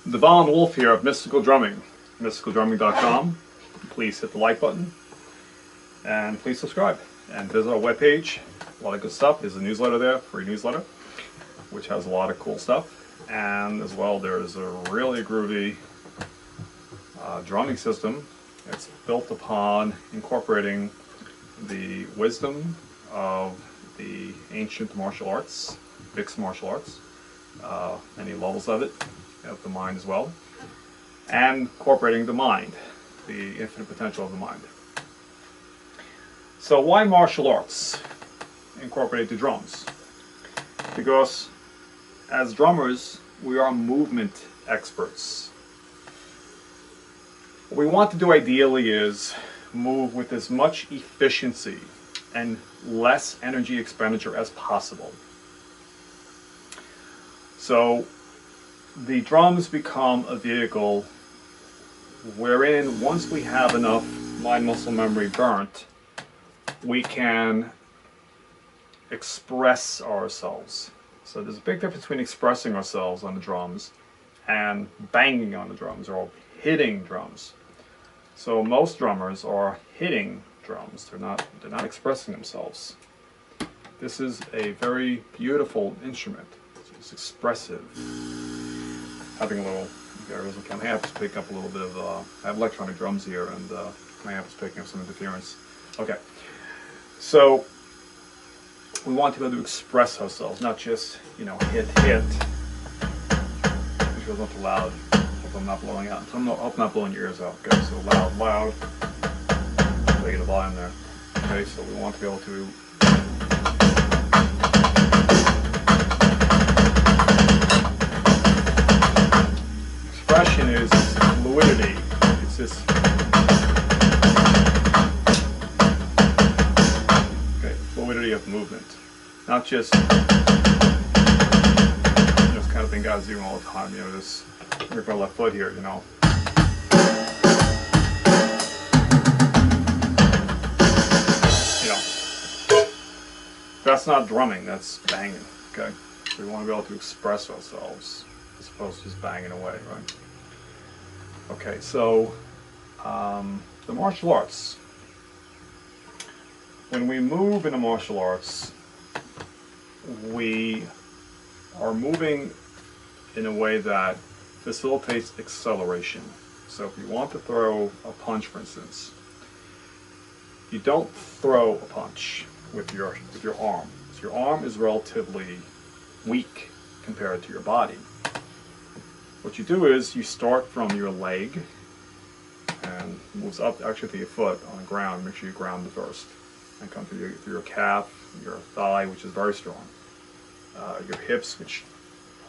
The Von Wolf here of Mystical Drumming, mysticaldrumming.com. Please hit the like button and please subscribe and visit our webpage. A lot of good stuff. There's a newsletter there, free newsletter, which has a lot of cool stuff. And as well, there's a really groovy drumming system. It's built upon incorporating the wisdom of the ancient martial arts, mixed martial arts, many levels of it, of the mind as well, and incorporating the mind, the infinite potential of the mind. So why martial arts incorporate the drums? Because as drummers, we are movement experts. What we want to do ideally is move with as much efficiency and less energy expenditure as possible. So the drums become a vehicle wherein once we have enough mind muscle memory burnt, we can express ourselves. So there's a big difference between expressing ourselves on the drums and banging on the drums or hitting drums. So most drummers are hitting drums. They're not expressing themselves. This is a very beautiful instrument. It's expressive. Having a little areas of my amp is picking up a little bit of I have electronic drums here, and my amp is picking up some interference. Okay, so we want to be able to express ourselves, not just, you know, hit. Which was not too loud. Hope I'm not blowing out. I hope I'm not blowing your ears out. Okay, so loud. Take the volume there. Okay, so we want to be able to expression is fluidity. It's this. Okay, fluidity of movement. Not just this kind of thing guys do all the time, you know, this with my left foot here, you know. You know. That's not drumming, that's banging, okay? So we want to be able to express ourselves as opposed to just banging away, right? Okay, so the martial arts. When we move in the martial arts, we are moving in a way that facilitates acceleration. So if you want to throw a punch, for instance, you don't throw a punch with your arm. So your arm is relatively weak compared to your body. What you do is you start from your leg and moves up actually to your foot on the ground. Make sure you ground it first, and come through your calf, your thigh, which is very strong, your hips, which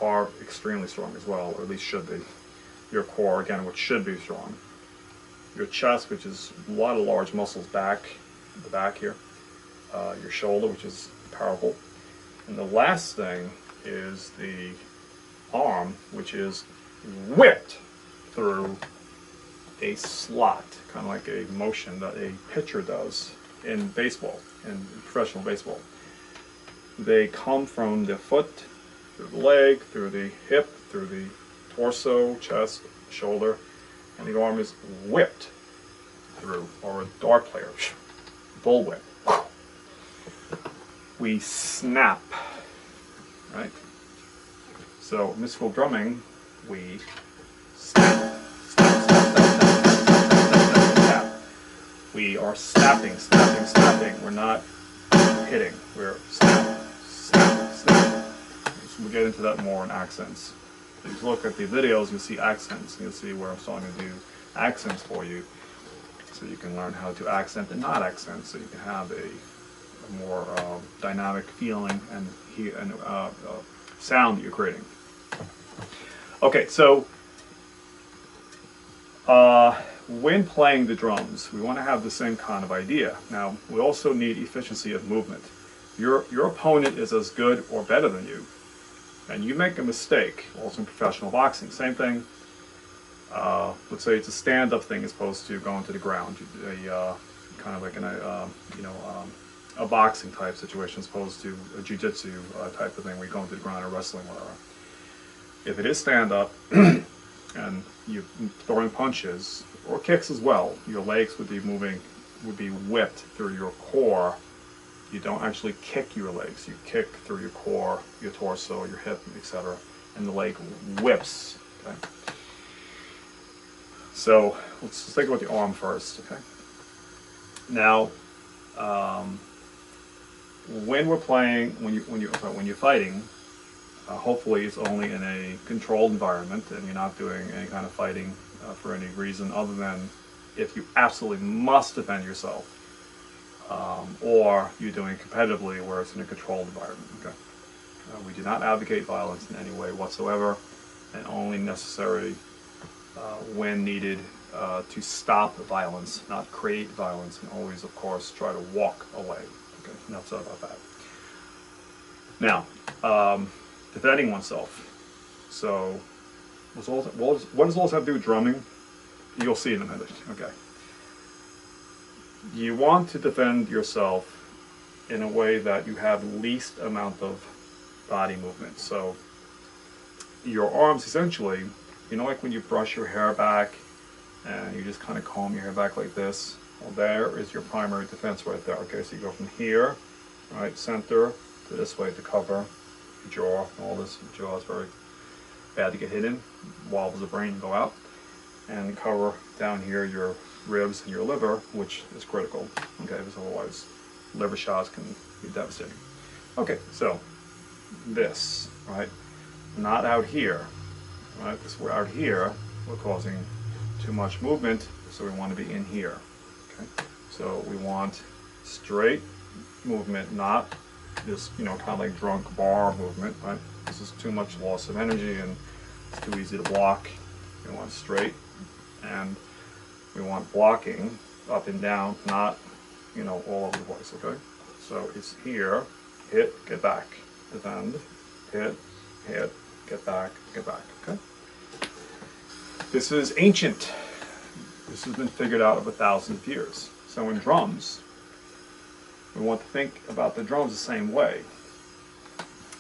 are extremely strong as well, or at least should be, your core, again, which should be strong, your chest, which is a lot of large muscles back, the back here, your shoulder, which is powerful, and the last thing is the arm, which is whipped through a slot, kind of like a motion that a pitcher does in baseball, in professional baseball. They come from the foot, through the leg, through the hip, through the torso, chest, shoulder, and the arm is whipped through, or a dart player, bull whip. We snap, right? So mystical drumming, we snap. We are snapping. We're not hitting. We're snap. So we'll get into that more in accents. If you look at the videos, you'll see accents. You'll see where I'm starting to do accents for you, so you can learn how to accent and not accent, so you can have a more dynamic feeling and sound that you're creating. Okay, so when playing the drums, we want to have the same kind of idea. Now, we also need efficiency of movement. Your opponent is as good or better than you, and you make a mistake. Also in professional boxing, same thing. Let's say it's a stand-up thing as opposed to going to the ground. Kind of like a boxing type situation as opposed to a jiu-jitsu type of thing where you're going to the ground or wrestling, whatever. If it is stand-up, and you're throwing punches, or kicks as well, your legs would be moving, would be whipped through your core. You don't actually kick your legs, you kick through your core, your torso, your hip, etc. And the leg whips. Okay? So let's just think about the arm first. Okay. Now, when we're playing, when you're fighting, hopefully it's only in a controlled environment, and you're not doing any kind of fighting for any reason other than if you absolutely must defend yourself, or you're doing it competitively where it's in a controlled environment. Okay. We do not advocate violence in any way whatsoever, and only necessary when needed to stop violence, not create violence, and always, of course, try to walk away. Okay, enough said about that. Now, defending oneself. So, what does all this have to do with drumming? You'll see in a minute. Okay. You want to defend yourself in a way that you have least amount of body movement. So, your arms essentially, you know, like when you brush your hair back and you just kind of comb your hair back like this. Well, there is your primary defense right there. Okay, so you go from here, right, center, to this way to cover your jaw. All this jaw is very bad to get hit in. Wobbles the brain go out. And cover down here your ribs and your liver, which is critical. Okay, because otherwise liver shots can be devastating. Okay, so this, right, not out here, right, because we're out here, we're causing too much movement, so we want to be in here. Okay, so we want straight movement, not this, you know, kind of like drunk bar movement, right? This is too much loss of energy and it's too easy to block. We want straight, and we want blocking up and down, not, you know, all over the place. Okay, so it's here, hit, get back, defend, hit, get back, okay? This is ancient. This has been figured out over thousands of years. So in drums, we want to think about the drums the same way.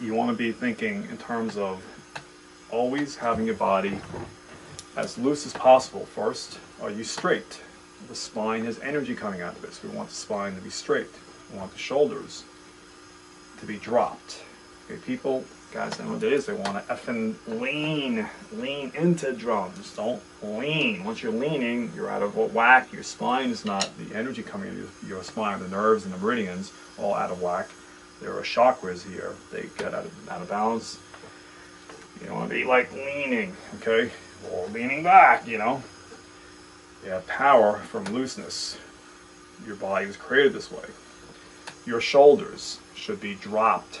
You want to be thinking in terms of always having your body as loose as possible. First, are you straight? The spine has energy coming out of it, so we want the spine to be straight. We want the shoulders to be dropped. Okay, people, guys nowadays, they want to effing lean into drums. Don't lean. Once you're leaning, you're out of whack. Your spine is not, the energy coming into your spine, the nerves and the meridians, all out of whack. There are chakras here. They get out of balance. You don't want to be like leaning, okay? Or leaning back, you know. You have power from looseness. Your body was created this way. Your shoulders should be dropped.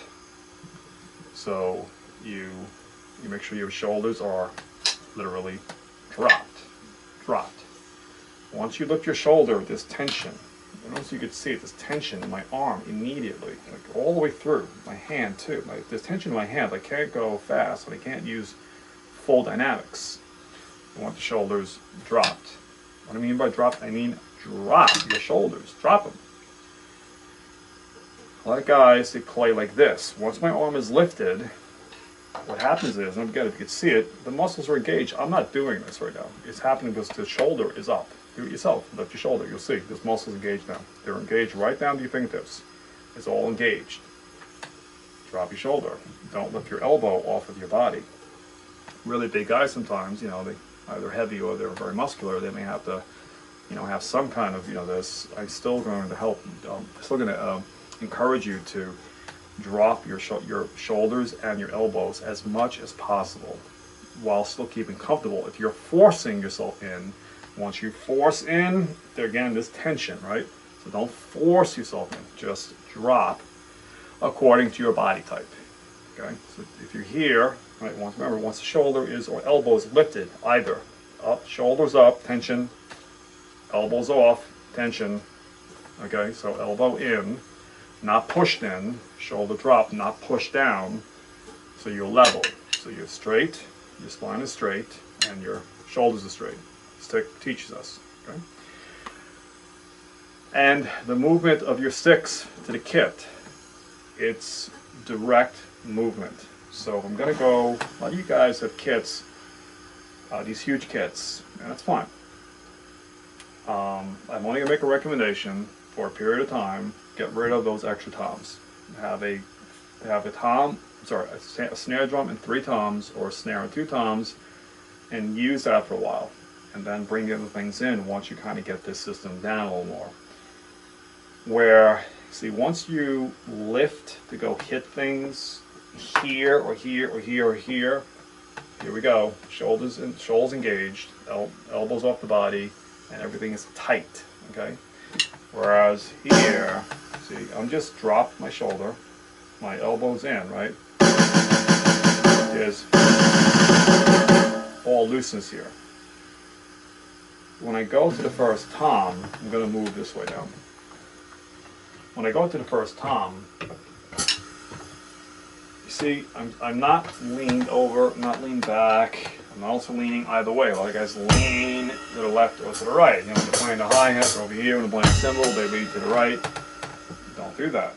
So you make sure your shoulders are literally dropped. Once you lift your shoulder, there's tension. I don't know if you could see it, there's tension in my arm immediately, like all the way through my hand too. There's tension in my hand. I can't go fast, but I can't use full dynamics. I want the shoulders dropped. What do I mean by dropped? I mean drop your shoulders, drop them. A lot of guys, they play like this. Once my arm is lifted, what happens is, and again, if you can see it, the muscles are engaged. I'm not doing this right now. It's happening because the shoulder is up. Do it yourself. Lift your shoulder. You'll see. This muscle's engaged now. They're engaged right down to your fingertips. It's all engaged. Drop your shoulder. Don't lift your elbow off of your body. Really big guys sometimes, you know, they either heavy or they're very muscular. They may have to, you know, have some kind of, you know, this. I'm still going to help. I'm still going to encourage you to drop your shoulders and your elbows as much as possible while still keeping comfortable. If you're forcing yourself in, once you force in, there again, there's tension, right? So don't force yourself in, just drop according to your body type, okay? So if you're here, right, remember, once the shoulder is, or elbow is lifted, either up, shoulders up, tension, elbows off, tension, okay? So elbow in, not pushed in, shoulder drop, not pushed down, so you're level. So you're straight, your spine is straight, and your shoulders are straight. Stick teaches us, okay? And the movement of your sticks to the kit, it's direct movement. So I'm going to go, a lot of you guys have kits these huge kits, and that's fine. I'm only gonna make a recommendation for a period of time. Get rid of those extra toms. Have a snare drum and 3 toms, or a snare and 2 toms, and use that for a while, and then bring the other things in once you kind of get this system down a little more. Where, see, once you lift to go hit things here or here or here or here, here we go, shoulders engaged, elbows off the body, and everything is tight, okay? Whereas here, see, I'm just drop my shoulder, my elbows in, right? There's all looseness here. When I go to the first tom, I'm going to move this way down. When I go to the first tom, you see, I'm not leaned over, I'm not leaned back. I'm also leaning either way. A lot of guys lean to the left or to the right. You know, when they're playing the hi-hat, they're over here. When they're playing a cymbal, they lean to the right. Don't do that.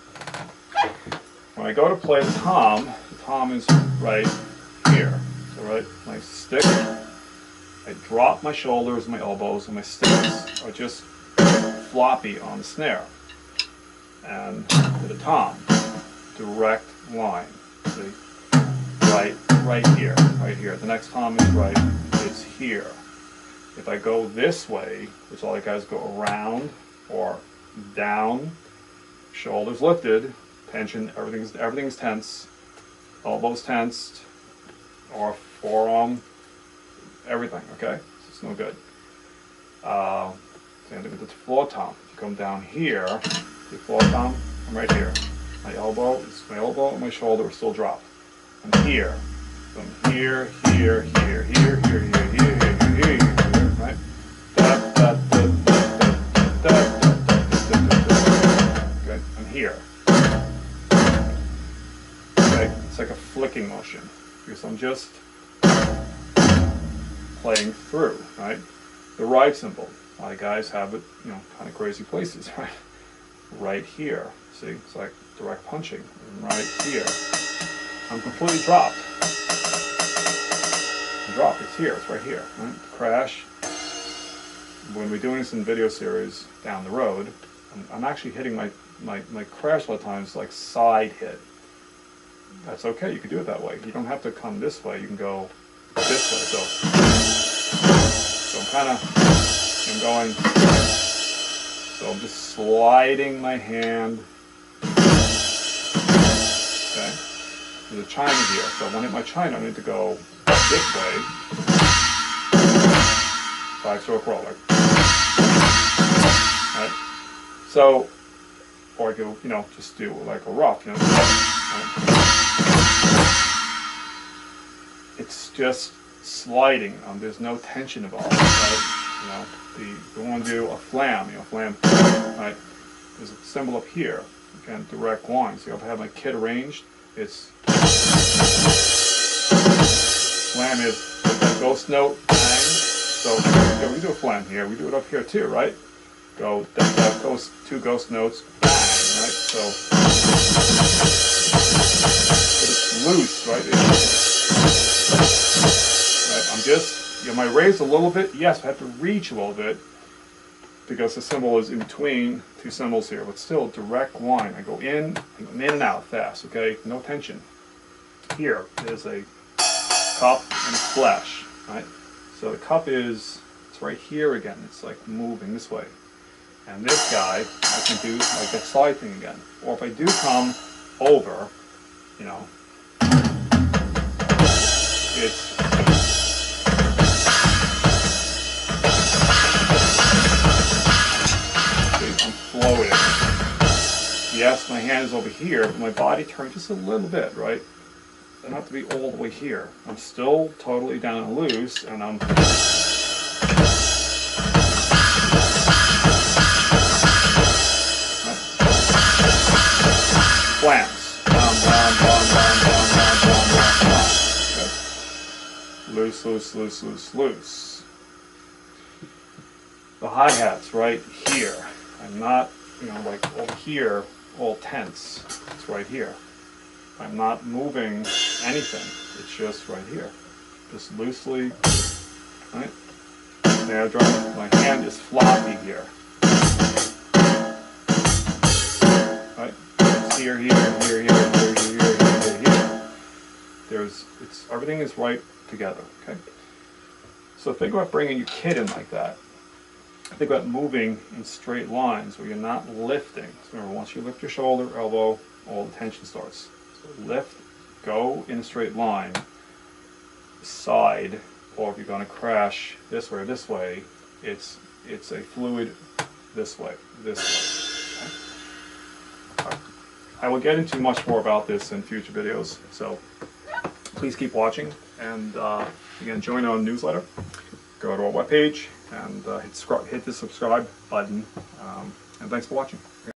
When I go to play the tom is right here. So right, my stick, I drop my shoulders, my elbows, and my sticks are just floppy on the snare. And to the tom, direct line. See? Right here, right here. The next tom is right, it's here. If I go this way, which all you guys go around or down, shoulders lifted, tension, everything's tense, elbows tensed, or forearm, everything, okay? It's no good. Same thing with the floor tom. You come down here, the floor tom, I'm right here. My elbow and my shoulder are still dropped. I'm here. From here, here, here, here, here, here, here, here, here, here, right? Okay, I'm here. Okay, it's like a flicking motion because I'm just playing through, right? The ride cymbal. A lot of guys have it, you know, kind of crazy places, right? Right here. See, it's like direct punching. Right here. I'm completely dropped. It's here, it's right here, right? Crash. When we're doing this in video series down the road, I'm actually hitting my crash a lot of times like side hit. That's okay, you can do it that way. You don't have to come this way, you can go this way. So I'm just sliding my hand. Okay. There's a china here, so when I hit my china, I need to go this way. 5-stroke roller. Right? So, or I could, you know, just do like a rough, you know. Right? It's just sliding. There's no tension involved. Right? You know, we want to do a flam, you know, flam. Right? There's a symbol up here. Again, direct line. See, if I have my kit arranged, it's flam is that ghost note bang. So yeah, we do a flam here. We do it up here too, right? Go that goes 2 ghost notes bang, right? So but it's loose, right? Right. I'm just, you know, my raise a little bit. Yes, I have to reach a little bit because the cymbal is in between 2 cymbals here, but still direct line. I go in and out fast. Okay, no tension. Here is a cup and a splash, right? So the cup it's right here again. It's like moving this way. And this guy, I can do like that slide thing again. Or if I do come over, you know, it's I'm floating. Yes, my hand is over here, but my body turns just a little bit, right? I don't have to be all the way here. I'm still totally down and loose, and I'm flams. Okay. Loose, loose, loose, loose, loose. The hi-hat's right here. I'm not, you know, like over here, all tense. It's right here. I'm not moving anything. It's just right here. Just loosely Right? Snare drum, my hand is floppy here. Right? It's here, here, here, here, here, here, here, here. Everything is right together. Okay? So think about bringing your kit in like that. Think about moving in straight lines where you're not lifting. So remember, once you lift your shoulder, elbow, all the tension starts. So lift, go in a straight line, side, or if you're going to crash this way or this way, it's a fluid this way, this way. Okay? I will get into much more about this in future videos, so please keep watching, and again, join our newsletter. Go to our webpage and hit the subscribe button, and thanks for watching.